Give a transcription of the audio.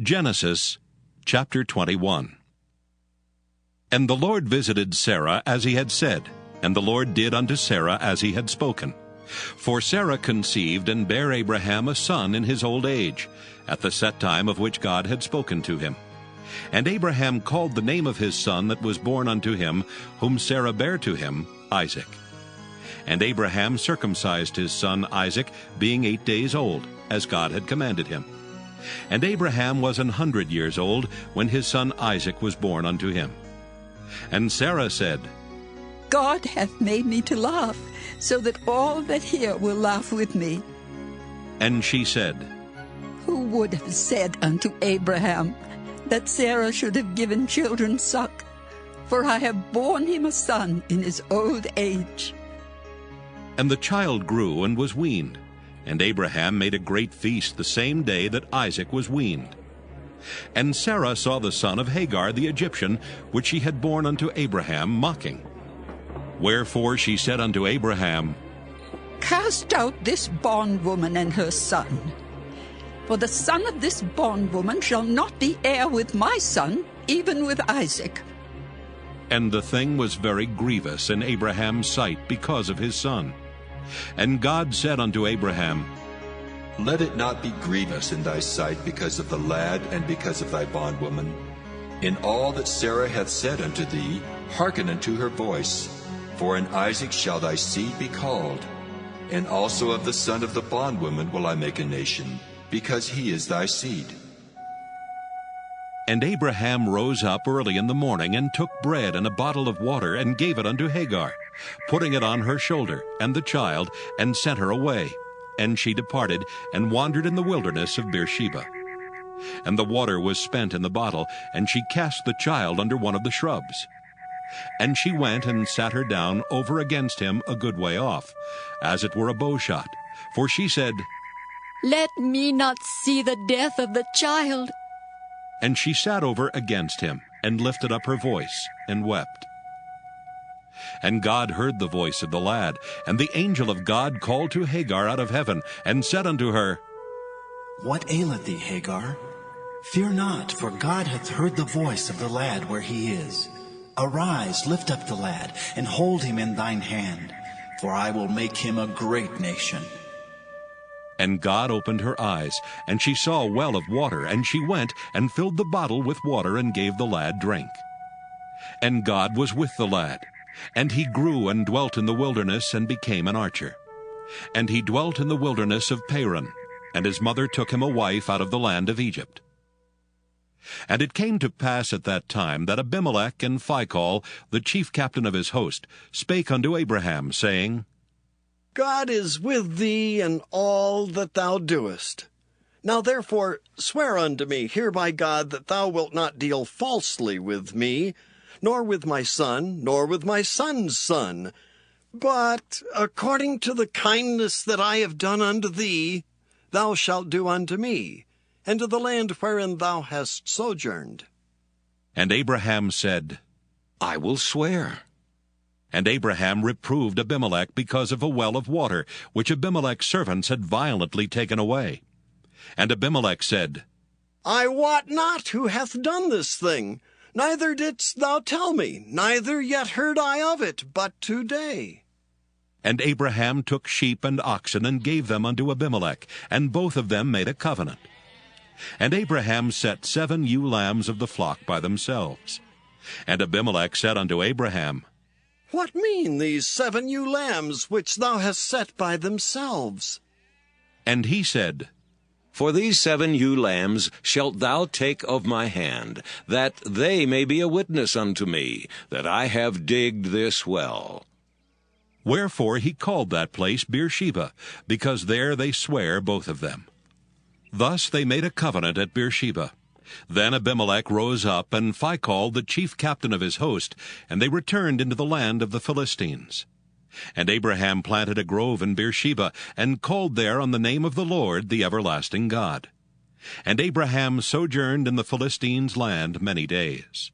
Genesis chapter 21. And the Lord visited Sarah as he had said, and the Lord did unto Sarah as he had spoken. For Sarah conceived and bare Abraham a son in his old age, at the set time of which God had spoken to him. And Abraham called the name of his son that was born unto him, whom Sarah bare to him, Isaac. And Abraham circumcised his son Isaac, being 8 days old, as God had commanded him. And Abraham was 100 years old when his son Isaac was born unto him. And Sarah said, God hath made me to laugh, so that all that hear will laugh with me. And she said, Who would have said unto Abraham that Sarah should have given children suck? For I have borne him a son in his old age. And the child grew and was weaned. And Abraham made a great feast the same day that Isaac was weaned. And Sarah saw the son of Hagar the Egyptian, which she had borne unto Abraham, mocking. Wherefore she said unto Abraham, Cast out this bondwoman and her son. For the son of this bondwoman shall not be heir with my son, even with Isaac. And the thing was very grievous in Abraham's sight because of his son. And God said unto Abraham, Let it not be grievous in thy sight because of the lad and because of thy bondwoman. In all that Sarah hath said unto thee, hearken unto her voice. For in Isaac shall thy seed be called. And also of the son of the bondwoman will I make a nation, because he is thy seed. And Abraham rose up early in the morning, and took bread and a bottle of water, and gave it unto Hagar, putting it on her shoulder, and the child, and sent her away. And she departed, and wandered in the wilderness of Beersheba. And the water was spent in the bottle, and she cast the child under one of the shrubs. And she went and sat her down over against him a good way off, as it were a bowshot. For she said, Let me not see the death of the child. And she sat over against him, and lifted up her voice, and wept. And God heard the voice of the lad, and the angel of God called to Hagar out of heaven, and said unto her, What aileth thee, Hagar? Fear not, for God hath heard the voice of the lad where he is. Arise, lift up the lad, and hold him in thine hand, for I will make him a great nation. And God opened her eyes, and she saw a well of water, and she went and filled the bottle with water, and gave the lad drink. And God was with the lad, and he grew and dwelt in the wilderness, and became an archer. And he dwelt in the wilderness of Paran, and his mother took him a wife out of the land of Egypt. And it came to pass at that time that Abimelech and Phicol, the chief captain of his host, spake unto Abraham, saying, God is with thee in all that thou doest. Now therefore swear unto me here by God that thou wilt not deal falsely with me, nor with my son, nor with my son's son, but according to the kindness that I have done unto thee, thou shalt do unto me, and to the land wherein thou hast sojourned. And Abraham said, I will swear. And Abraham reproved Abimelech because of a well of water, which Abimelech's servants had violently taken away. And Abimelech said, I wot not who hath done this thing, neither didst thou tell me, neither yet heard I of it, but today. And Abraham took sheep and oxen, and gave them unto Abimelech, and both of them made a covenant. And Abraham set 7 ewe lambs of the flock by themselves. And Abimelech said unto Abraham, What mean these 7 ewe lambs which thou hast set by themselves? And he said, For these 7 ewe lambs shalt thou take of my hand, that they may be a witness unto me, that I have digged this well. Wherefore he called that place Beersheba, because there they sware both of them. Thus they made a covenant at Beersheba. Then Abimelech rose up, and Phicol the chief captain of his host, and they returned into the land of the Philistines. And Abraham planted a grove in Beersheba, and called there on the name of the Lord, the everlasting God. And Abraham sojourned in the Philistines' land many days.